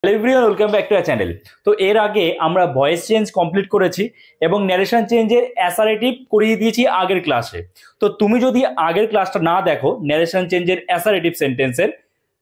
Hello everyone, welcome back to our channel. তো এর আগে আমরা ভয়েস চেঞ্জ কমপ্লিট করেছি এবং ন্যারেশন চেঞ্জের অ্যাসারেটিভ করিয়ে দিয়েছি আগের ক্লাসে। তো তুমি যদি আগের ক্লাসটা না দেখো ন্যারেশন চেঞ্জের অ্যাসারেটিভ সেন্টেন্সের,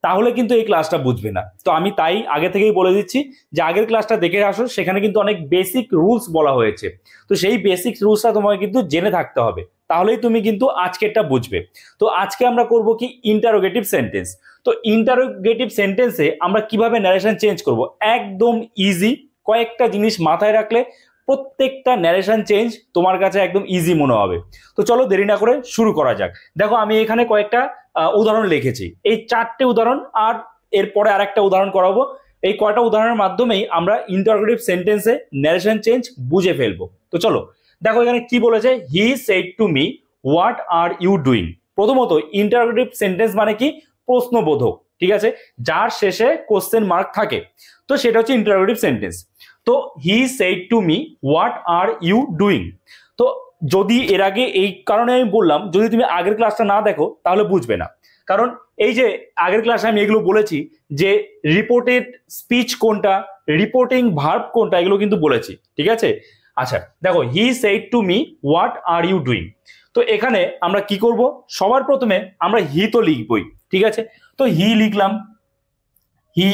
তাহলে কিন্তু এই ক্লাসটা বুঝবে না। তো আমি তাই আগে থেকেই বলে দিচ্ছি যে আগের ক্লাসটা দেখে আসো, সেখানে কিন্তু অনেক বেসিক রুলস বলা হয়েছে। তো সেই বেসিক রুলসটা তোমাকে কিন্তু জেনে থাকতে হবে, তাহলেই তুমি কিন্তু আজকেরটা বুঝবে। তো আজকে আমরা করব কি ইন্টারোগেটিভ সেন্টেন্স। তো ইন্টারোগেটিভ সেন্টেন্সে আমরা কিভাবে ন্যারেশন চেঞ্জ করব, একদম ইজি। কয়েকটা জিনিস মাথায় রাখলে প্রত্যেকটা ন্যারেশন চেঞ্জ তোমার কাছে একদম ইজি মনে হবে। তো চলো দেরি না করে শুরু করা যাক। দেখো আমি এখানে কয়েকটা উদাহরণ লিখেছি, এই 4টে উদাহরণ আর এরপরে আরেকটা উদাহরণ করাবো। এই কয়টা উদাহরণের মাধ্যমেই আমরা ইন্টারোগেটিভ সেন্টেন্সে ন্যারেশন চেঞ্জ বুঝে ফেলবো। তো চলো দেখো এখানে কি বলেছে, he said to me what are you doing. প্রথমত ইন্টারোগেটিভ সেন্টেন্স মানে কি, প্রশ্নবোধক, ঠিক আছে, যার শেষে কোশ্চেন মার্ক থাকে। তো সেটা হচ্ছে ইন্টারোগেটিভ সেন্টেন্স। তো he said to me what are you doing. তো যদি এর আগে এই কারণে আমি বললাম, যদি তুমি আগের ক্লাসটা না দেখো তাহলে বুঝবে না। কারণ এই যে আগের ক্লাসে আমি এগুলো বলেছি যে রিপোর্টেড স্পিচ কোনটা, রিপোর্টিং ভার্ব কোনটা, এগুলো কিন্তু বলেছি, ঠিক আছে। আচ্ছা দেখো, he said to me what are you doing. তো এখানে আমরা কি করব, সবার প্রথমে আমরা হি তো লিখবই, ঠিক আছে। তো হি লিখলাম, হি,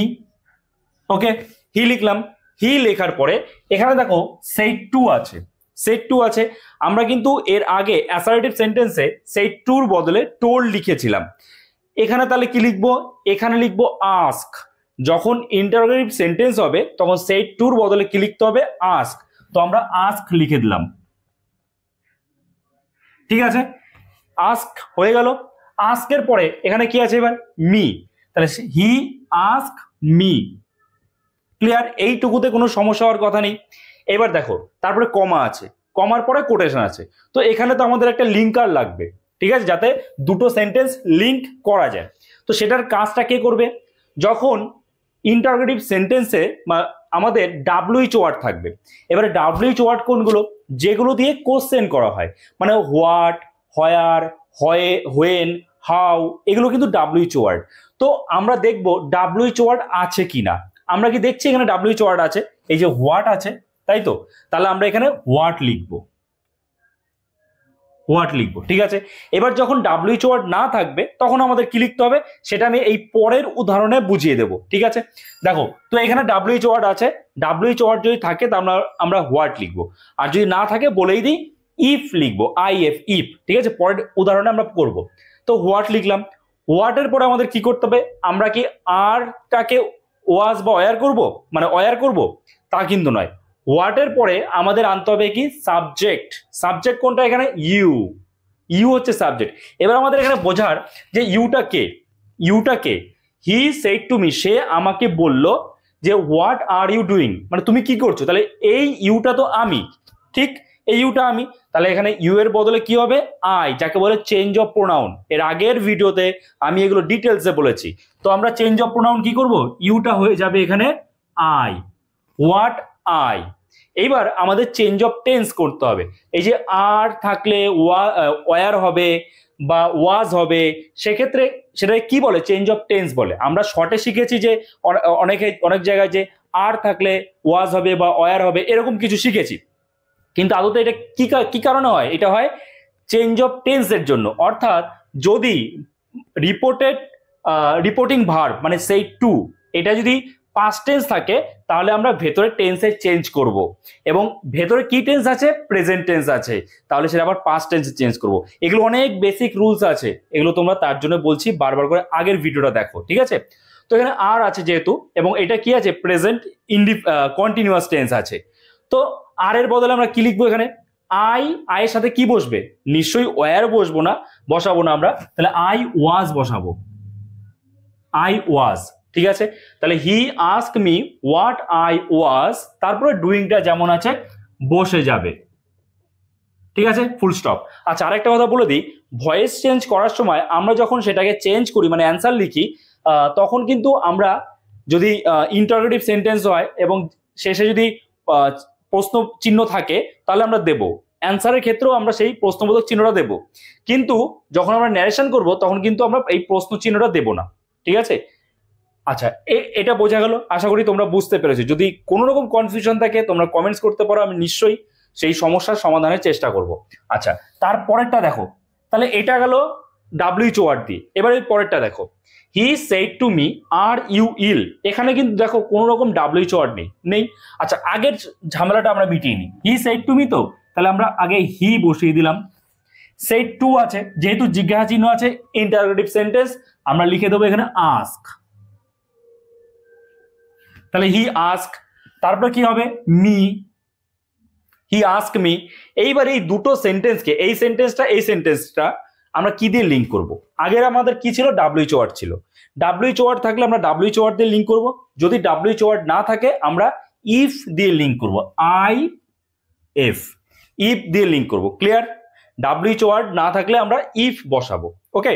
ওকে, হি লিখলাম। হি লেখার পরে এখানে দেখো সেড টু আছে, সেড টু আছে। আমরা কিন্তু এর আগে অ্যাসার্টিভ সেন্টেন্সে সেড টুর বদলে টোল্ড লিখেছিলাম। এখানে তাহলে কি লিখবো, এখানে লিখবো আস্ক। যখন ইন্টারোগেটিভ সেন্টেন্স হবে তখন সেড টুর বদলে কি লিখতে হবে, আস্ক। তো আমরা আস্ক লিখে দিলাম, ঠিক আছে। আস্ক হয়ে গেল। আস্কের পরে এখানে কি আছে এবার, মি। তাহলে হি আস্ক মি। ক্লিয়ার? এইটুকুতে কোনো সমস্যা হওয়ার কথা নেই। এবার দেখো তারপরে কমা আছে, কমার পরে কোটেশন আছে। তো এখানে তো আমাদের একটা লিঙ্কার লাগবে, ঠিক আছে, যাতে দুটো সেন্টেন্স লিঙ্ক করা যায়। তো সেটার কাজটা কে করবে, যখন ইন্টারোগেটিভ সেন্টেন্সে আমাদের ডাব্লিউএইচ ওয়ার্ড থাকবে। এবারে ডাব্লিউএইচ ওয়ার্ড কোনগুলো, যেগুলো দিয়ে কোশ্চেন করা হয়, মানে হোয়াট, হোয়ার, হয়ে, হোয়েন, হাউ, এগুলো কিন্তু ডাব্লিউএইচ ওয়ার্ড। তো আমরা দেখবো ডাব্লিউএইচ ওয়ার্ড আছে কিনা। আমরা কি দেখছি এখানে ডাব্লিউএইচ ওয়ার্ড আছে, এই যে হোয়াট আছে, তাই তো। তাহলে আমরা এখানে হোয়াট লিখবো, হোয়াট লিখবো, ঠিক আছে। এবার যখন ডাব্লিউএইচ ওয়ার্ড না থাকবে তখন আমাদের কি লিখতে হবে, সেটা আমি এই পরের উদাহরণে বুঝিয়ে দেবো, ঠিক আছে। দেখো তো এখানে ডাব্লিউএইচ ওয়ার্ড আছে, ডাব্লিউএইচ ওয়ার্ড যদি থাকে তা আমরা হোয়াট লিখবো, আর যদি না থাকে বলেই দিই ইফ লিখবো, আইএফ, ইফ, ঠিক আছে। পরের উদাহরণে আমরা করব। তো হোয়াট লিখলাম। হোয়াটের পরে আমাদের কি করতে হবে, আমরা কি আরটাকে ওয়াজ বা ওয়ার করব, মানে ওয়ার করব, তা কিন্তু নয়। হোয়াটের পরে আমাদের আনতে হবে কি, সাবজেক্ট। সাবজেক্ট কোনটা এখানে, ইউ। ইউ হচ্ছে সাবজেক্ট। এবার আমাদের এখানে বোঝার যে ইউটা কে, ইউটা কে। হি সেড টু মি, সে আমাকে বলল যে হোয়াট আর ইউ ডুইং, মানে তুমি কি করছো। তাহলে এই ইউটা তো আমি, ঠিক, এই ইউটা আমি। তাহলে এখানে ইউ এর বদলে কি হবে, আই, যাকে বলে চেঞ্জ অফ প্রোনাউন। এর আগের ভিডিওতে আমি এগুলো ডিটেলসে বলেছি। তো আমরা চেঞ্জ অফ প্রোনাউন কি করব, ইউটা হয়ে যাবে এখানে আই, হোয়াট আই। এইবার আমাদের চেঞ্জ অফ টেন্স করতে হবে। এই যে আর থাকলে ওয়ার হবে বা ওয়াজ হবে, সেক্ষেত্রে সেটাকে কি বলে, চেঞ্জ অফ টেন্স বলে। আমরা শর্টে শিখেছি যে অনেক জায়গায় যে আর থাকলে ওয়াজ হবে বা ওয়ার হবে, এরকম কিছু শিখেছি। কিন্তু আদতে এটা কি কারণে হয়, এটা হয় চেঞ্জ অফ টেন্সের জন্য। অর্থাৎ যদি রিপোর্টিং ভার্ব মানে সেই টু, এটা যদি পাস্ট টেন্স থাকে তাহলে আমরা ভেতরে টেন্সে চেঞ্জ করব, এবং ভেতরে কি টেন্স আছে, প্রেজেন্ট টেন্স আছে, তাহলে সেটা আবার পাস্ট টেন্সে চেঞ্জ করব। এগুলো অনেক বেসিক রুলস আছে, এগুলো তোমরা তার জন্য বলছি বারবার করে আগের ভিডিওটা দেখো, ঠিক আছে। তো এখানে আর আছে যেহেতু, এবং এটা কি আছে, প্রেজেন্ট কন্টিনিউয়াস টেন্স আছে। তো আর এর বদলে আমরা কি লিখবো এখানে, আয়ের সাথে কি বসবে, নিশ্চয়ই ওয়ার বসাবো না আমরা, তাহলে আই ওয়াজ বসাবো, আই ওয়াজ, ঠিক আছে। তাহলে he ask me what I was, তারপরে ডুইংটা যেমন আছে বসে যাবে, ঠিক আছে, ফুল স্টপ। আচ্ছা আরেকটা কথা বলে দিই, ভয়েস চেঞ্জ করার সময় আমরা যখন সেটাকে চেঞ্জ করি, মানে অ্যান্সার লিখি, তখন কিন্তু আমরা যদি ইন্টারোগেটিভ সেন্টেন্স হয় এবং শেষে যদি প্রশ্ন চিহ্ন থাকে তাহলে আমরা দেব। অ্যান্সারের ক্ষেত্রেও আমরা সেই প্রশ্নবোধক চিহ্নটা দেব, কিন্তু যখন আমরা ন্যারেশন করব তখন কিন্তু আমরা এই প্রশ্ন চিহ্নটা দেব না, ঠিক আছে। আচ্ছা, এটা বোঝা গেল। আশা করি তোমরা বুঝতে পেরেছো। যদি কোনো রকম কনফিউশন থাকে তোমরা কমেন্টস করতে পারো, আমি নিশ্চয়ই সেই সমস্যার সমাধানের চেষ্টা করব। আচ্ছা, তারপরেরটা দেখো, তাহলে এটা গেল ডাব্লিউএইচ ওয়ার্ড দিয়ে। এবারে পরেরটা দেখো, he said to me are you ill. এখানে কিন্তু দেখো কোনো রকম ডাব্লিউএইচ ওয়ার্ড নেই। আচ্ছা, আগের ঝামেলাটা আমরা মিটিয়ে নিই। হি সেড টু মি, তো তাহলে আমরা আগে হি বসিয়ে দিলাম। সেড টু আছে, যেহেতু জিজ্ঞাসা চিহ্ন আছে, ইন্টারোগেটিভ সেন্টেন্স, আমরা লিখে দেবো এখানে আস্ক। তাহলে হি আস্ক, তারপর কি হবে, মি, হি আস্ক মি। এইবার এই দুটো সেন্টেন্সকে, এই সেন্টেন্সটা আমরা কি দিয়ে লিঙ্ক করব? আগের আমাদের কি ছিল, ডাব্লিউএইচ ওয়ার্ড ছিল। ডাব্লিউএইচ ওয়ার্ড থাকলে আমরা ডাব্লিউএইচ ওয়ার্ড দিয়ে লিঙ্ক করব। যদি ডাব্লিউএইচ ওয়ার্ড না থাকে আমরা ইফ দিয়ে লিঙ্ক করব, ইফ দিয়ে লিঙ্ক করব। ক্লিয়ার? ডাব্লিউএইচ ওয়ার্ড না থাকলে আমরা ইফ বসাবো। ওকে,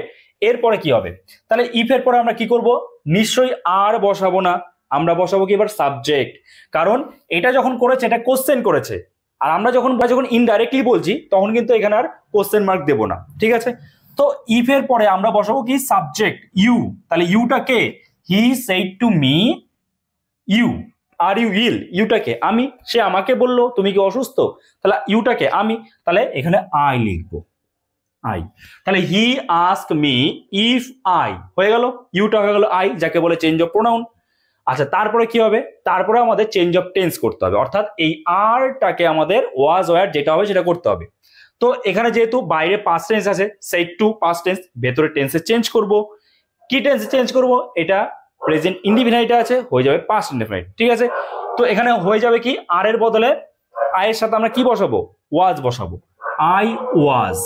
এরপরে কি হবে, তাহলে ইফ এর পরে আমরা কি করব, নিশ্চয়ই আর বসাবো না, আমরা বসাবো কি এবার সাবজেক্ট। কারণ এটা যখন করেছে এটা কোশ্চেন করেছে, আর আমরা যখন ইনডাইরেক্টলি বলছি তখন কিন্তু এখানে আর কোশ্চেন মার্ক দেবো না। ঠিক আছে, তো ইফ এর পরে আমরা বসাবো কি, সাবজেক্ট ইউ। তাহলে ইউটা কে, he said to me you. আর ইউ ইল, ইউটাকে আমি, সে আমাকে বললো তুমি কি অসুস্থ, তাহলে ইউটাকে আমি, তাহলে এখানে আই লিখবো, আই। তাহলে he ask me if I, হয়ে গেল, ইউটা হয়ে গেল আই, যাকে বলে চেঞ্জ অফ প্রোনাউন। আচ্ছা, তারপরে কি হবে, তারপরে আমাদের চেঞ্জ অফ টেন্স করতে হবে, অর্থাৎ এই আরটাকে আমাদের ওয়াজ ওয়ার যেটা হবে সেটা করতে হবে। তো এখানে যেহেতু বাইরে পাস্ট টেন্স আছে, সেড টু পাস্ট টেন্স, ভেতরে টেন্সে চেঞ্জ করব। কি টেন্সে চেঞ্জ করব, এটা প্রেজেন্ট ইনডিফিনাইট আছে, হয়ে যাবে পাস্ট ইনডিফিনাইট। ঠিক আছে, তো এখানে হয়ে যাবে কি, আর এর বদলে আই এর সাথে আমরা কি বসাবো, ওয়াজ বসাবো, আই ওয়াজ।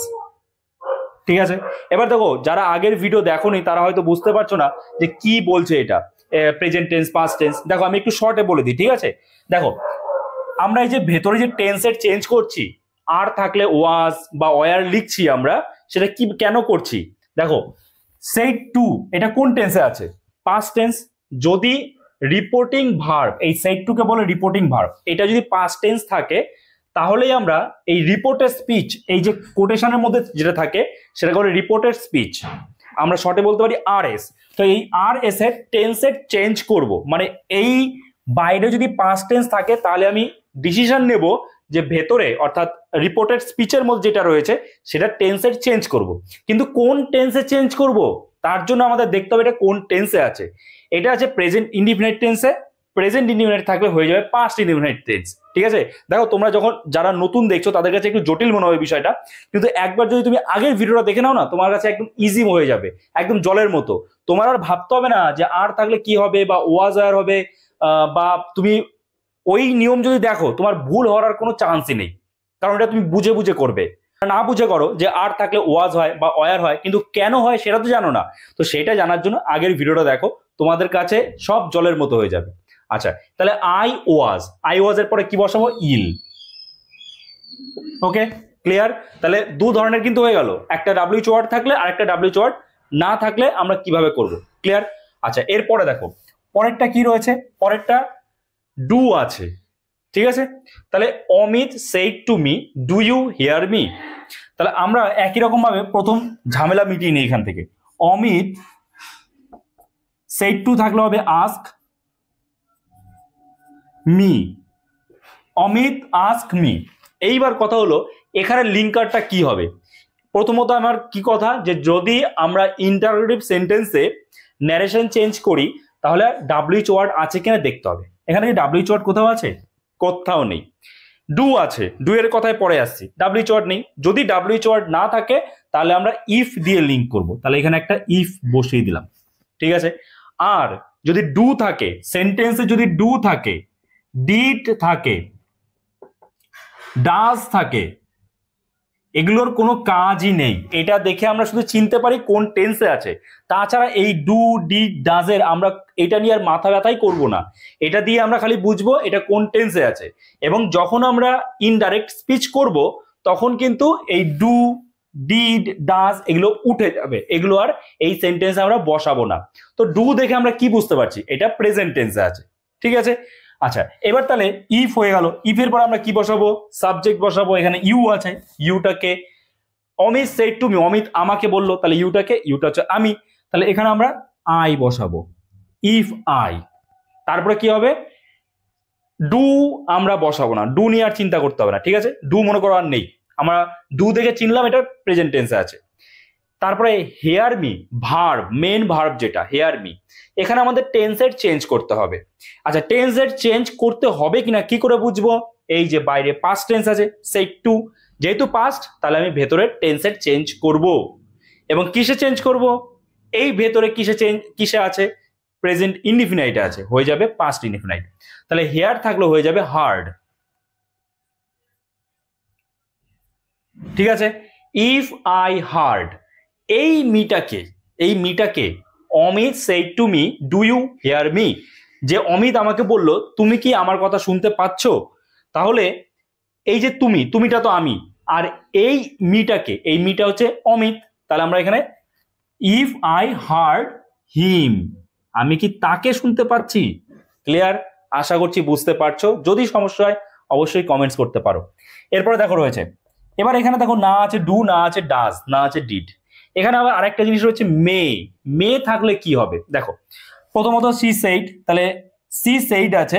ঠিক আছে, এবার দেখো, যারা আগের ভিডিও দেখোনি তারা হয়তো বুঝতে পারছো না যে কি বলছে এটা, প্রেজেন্ট টেন্স পাস্ট টেন্স। দেখো আমি একটু শর্টে বলে দিই। ঠিক আছে, দেখো আমরা এই যে ভেতরে যে টেন্সের চেঞ্জ করছি, আর থাকলে ওয়াজ বা ওয়ার লিখছি আমরা, সেটা কি কেন করছি, দেখো সেড টু এটা কোন টেন্সে আছে, পাস্ট টেন্স। যদি রিপোর্টিং ভার্ব, এই সেড টু কে বলে রিপোর্টিং ভার্ব, এটা যদি পাস্ট টেন্স থাকে তাহলেই আমরা এই রিপোর্টেড স্পিচ, এই যে কোটেশনের মধ্যে যেটা থাকে সেটাকে বলে রিপোর্টেড স্পিচ, আমরা শর্টে বলতে পারি আর এস। তো এই আর এস এর টেন্সের চেঞ্জ করব, মানে এই বাইরে যদি পাস্ট টেন্স থাকে তাহলে আমি ডিসিশন নেব যে ভেতরে অর্থাৎ রিপোর্টেড স্পিচের মধ্যে যেটা রয়েছে সেটা টেন্সের চেঞ্জ করব। কিন্তু কোন টেন্সে চেঞ্জ করব তার জন্য আমাদের দেখতে হবে এটা কোন টেন্সে আছে। এটা আছে প্রেজেন্ট ইনডিফিনাইট টেন্সে, প্রেজেন্ট ইনডিফিনাইট থাকলে হয়ে যাবে পাস্ট ইনডিফিনাইট টেন্স। ঠিক আছে, দেখো তোমরা যখন যারা নতুন দেখছো তাদের কাছে একটু জটিল মনে হবে বিষয়টা, কিন্তু একবার যদি তুমি আগের ভিডিওটা দেখে নাও না, তোমার কাছে একদম ইজি হয়ে যাবে, একদম জলের মতো। তোমার আর ভাবতে হবে না যে আর থাকলে কি হবে বা ওয়াজ আর হবে, বা তুমি ওই নিয়ম যদি দেখো তোমার ভুল হওয়ার আর কোনো চান্সই নেই, কারণ এটা তুমি বুঝে বুঝে করবে। না বুঝে করো যে আর থাকলে ওয়াজ হয় বা ওয়ার হয়, কিন্তু কেন হয় সেটা তো জানো না, তো সেটা জানার জন্য আগের ভিডিওটা দেখো, তোমাদের কাছে সব জলের মতো হয়ে যাবে। আচ্ছা, তাহলে আই ওয়াজ এর পরে কি বসাবো, ইল। ওকে, ক্লিয়ার? তাহলে দু ধরনের কিন্তু হয়ে গেল, একটা ডাব্লিউএইচ ওয়ার্ড থাকলে আর একটা ডাব্লিউএইচ ওয়ার্ড না থাকলে আমরা কিভাবে করব। ক্লিয়ার? আচ্ছা, এরপরে দেখো পরেরটা কি রয়েছে, পরেরটা ডু আছে। ঠিক আছে, তাহলে Amit said to me do you hear me. তাহলে আমরা একই রকম ভাবে প্রথম ঝামেলা মিটিয়ে নিই এখান থেকে। অমিত সেড টু থাকলে হবে ask me, Amit ask me. এইবার কথা হলো এখানে লিঙ্কারটা কি হবে। প্রথমত আমার কি কথা, যে যদি আমরা ইন্টারোগেটিভ সেন্টেন্সে ন্যারেশন চেঞ্জ করি তাহলে ডাব্লিউএইচ ওয়ার্ড আছে কিনা দেখতে হবে। এখানে কি ডাব্লিউএইচ ওয়ার্ড কোথাও আছে, কোথাও নেই। ডু আছে, ডু এর কথায় পরে আসছি, ডাব্লিউএইচ ওয়ার্ড নেই। যদি ডাব্লিউএইচ ওয়ার্ড না থাকে তাহলে আমরা ইফ দিয়ে লিঙ্ক করব, তাহলে এখানে একটা ইফ বসিয়ে দিলাম। ঠিক আছে, আর যদি ডু থাকে, সেন্টেন্সে যদি ডু থাকে, ডিড থাকে, ডাজ থাকে, এগুলোর কোনো কাজই নেই। এটা দেখে আমরা শুধু চিনতে পারি কোন টেন্সে আছে। তাছাড়া এই ডু ডিড ডাজের আমরা এটা নিয়ে আর মাথা ব্যথাই করবো না, এটা দিয়ে আমরা খালি বুঝবো এটা কোন টেন্সে আছে। এবং যখন আমরা ইনডাইরেক্ট স্পিচ করব তখন কিন্তু এই ডু ডিড ডাজ এগুলো উঠে যাবে, এগুলো আর এই সেন্টেন্সে আমরা বসাবো না। তো ডু দেখে আমরা কি বুঝতে পারছি, এটা প্রেজেন্ট টেন্সে আছে। ঠিক আছে, আচ্ছা এবার তাহলে ইফ হয়ে গেল, ইফের পর আমরা কি বসাবো, সাবজেক্ট বসাবো। এখানে ইউ আছে, ইউটাকে Amit said to me, Amit আমাকে বললো, তাহলে ইউটা হচ্ছে আমি, তাহলে এখানে আমরা আই বসাবো। ইফ আই, তারপরে কি হবে, ডু আমরা বসাবো না, ডু নিয়ে আর চিন্তা করতে হবে না, ঠিক আছে, ডু মনে করো আর নেই, আমরা ডু দেখে চিনলাম এটা প্রেজেন্ট টেন্সে আছে। তারপরে hear me, verb, main verb যেটা হেয়ার মি, এখানে আমাদের টেন্সের চেঞ্জ করতে হবে। আচ্ছা, টেন্সের চেঞ্জ করতে হবে কিনা কি করে বুঝবো, এই যে বাইরে পাস্ট টেন্স আছে সেট টু, যেহেতু পাস্ট তাহলে আমি ভেতরে টেন্সের চেঞ্জ করব। এবং কিসে চেঞ্জ করব, এই ভেতরে কিসে আছে, প্রেজেন্ট ইনডিফিনাইটে আছে, হয়ে যাবে পাস্ট ইনডিফিনাইট। তাহলে হেয়ার থাকলে হয়ে যাবে হার্ড, ঠিক আছে। ইফ আই হার্ড, এই মিটাকে Amit said to me do you hear me, যে অমিত আমাকে বলল তুমি কি আমার কথা শুনতে পাচ্ছ, তাহলে এই যে তুমিটা তো আমি, আর এই মিটা হচ্ছে অমিত, তাহলে আমরা এখানে ইফ আই হার্ড হিম, আমি কি তাকে শুনতে পাচ্ছি। ক্লিয়ার, আশা করছি বুঝতে পারছো, যদি সমস্যা হয় অবশ্যই কমেন্টস করতে পারো। এরপরে দেখো রয়েছে, এবার এখানে দেখো না আছে ডু, না আছে ডাজ, না আছে ডিড। এখানে আবার আরেকটা জিনিস রয়েছে মে থাকলে কি হবে, দেখো প্রথমত সি সেইড, তাহলে সি সেইড আছে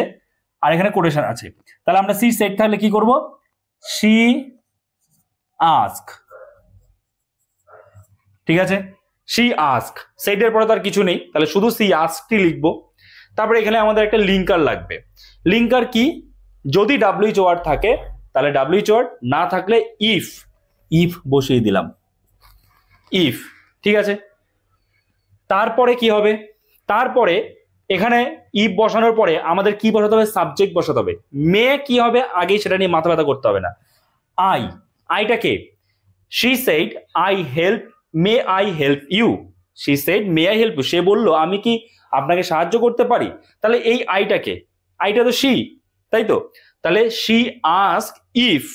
আর এখানে কোটেশন আছে, তাহলে আমরা সি সেইড থাকলে কি করব, সি আস্ক, ঠিক আছে, সি আস্ক, সেইডের পরে তার কিছু নেই, তাহলে শুধু সি আস্কটি লিখবো। তারপরে এখানে আমাদের একটা লিঙ্কার লাগবে, লিঙ্কার কি, যদি ডাব্লিউএইচ ওয়ার্ড থাকে তাহলে ডাব্লিউএইচ ওয়ার্ড, না থাকলে ইফ বসিয়ে দিলাম, ইফ, ঠিক আছে। তারপরে কি হবে, তারপরে এখানে ইফ বসানোর পরে আমাদের কি বসাতে হবে, সাবজেক্ট বসাতে হবে। মে কি হবে আগে সেটা নিয়ে মাথা ব্যথা করতে হবে না। আইটাকে, she said may I help you, she said may I help you, সে বলল আমি কি আপনাকে সাহায্য করতে পারি, তাহলে এই আইটা তো শি, তাই তো, তাহলে শি আস্ক ইফ,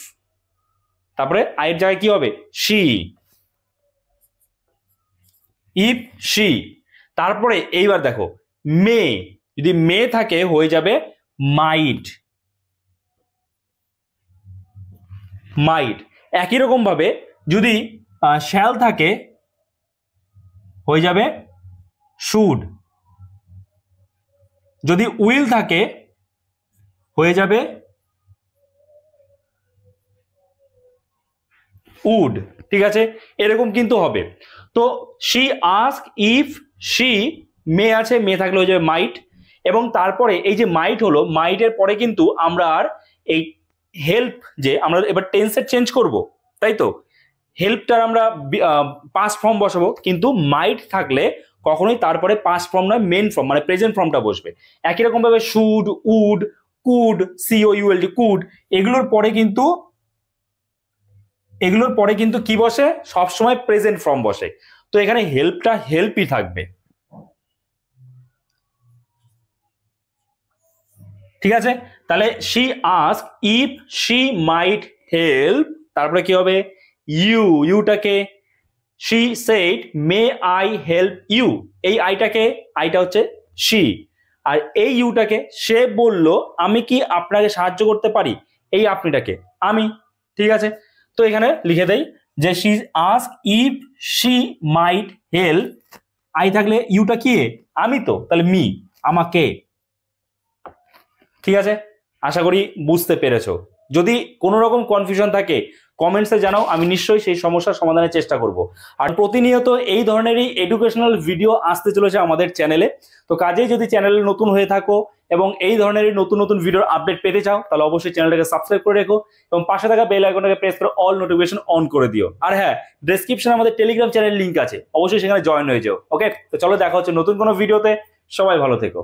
তারপরে আইয়ের জায়গায় কি হবে, শি, ইফ শি। তারপরে এইবার দেখো যদি মে থাকে হয়ে যাবে মাইট। একই রকম ভাবে যদি শ্যাল থাকে হয়ে যাবে শুড, যদি উইল থাকে হয়ে যাবে উড, ঠিক আছে, এরকম কিন্তু হবে। তো শি আস্ক ইফ শি, মে আছে, মে থাকলে হয়ে যাবে মাইট, এবং তারপরে এই যে মাইট হলো, মাইটের পরে কিন্তু আমরা আর এই হেল্প, যে আমরা এবার টেন্সের চেঞ্জ করব, তাই তো, হেল্পটার আমরা পাস্ট ফর্ম বসাবো, কিন্তু মাইট থাকলে কখনোই তারপরে পাস্ট ফর্ম নয়, মেন ফর্ম মানে প্রেজেন্ট ফর্মটা বসবে। একই রকম ভাবে শুড, উড, কুড, সিওইউএলডি, কুড, এগুলোর পরে কিন্তু কি বসে, সবসময় প্রেজেন্ট ফর্ম বসে। তো এখানে হেল্পটা হেল্পই থাকবে, ঠিক আছে। তাহলে she ask if she might help, তারপরে কি হবে, ইউটাকে, she said may I help you, এই আইটা হচ্ছে শি, আর এই ইউটাকে, সে বলল আমি কি আপনাকে সাহায্য করতে পারি, এই আপনিটাকে আমি, ঠিক আছে। তো এখানে লিখে দেই যে she ask if she might help, I থাকলে ইউটা কি, আমি তো, তাহলে মি, আমাকে, ঠিক আছে। আশা করি বুঝতে পেরেছো, যদি কোনো রকম কনফিউশন থাকে কমেন্টসে জানাও, আমি নিশ্চয়ই সেই সমস্যার সমাধানের চেষ্টা করব। আর প্রতিনিয়ত এই ধরনেরই এডুকেশনাল ভিডিও আসতে চলেছে আমাদের চ্যানেলে, তো কাজেই যদি চ্যানেলে নতুন হয়ে থাকো এবং এই ধরনেরই নতুন ভিডিওর আপডেট পেতে চাও তাহলে অবশ্যই চ্যানেলটাকে সাবস্ক্রাইব করে রেখো এবং পাশে থাকা বেল আইকনটাকে প্রেস করে অল নোটিফিকেশন অন করে দিও। আর হ্যাঁ, ডেসক্রিপশনে আমাদের টেলিগ্রাম চ্যানেল লিংক আছে, অবশ্যই সেখানে জয়েন হয়ে যাও। ওকে, তো চলো দেখা হচ্ছে নতুন কোনো ভিডিওতে, সবাই ভালো থেকো।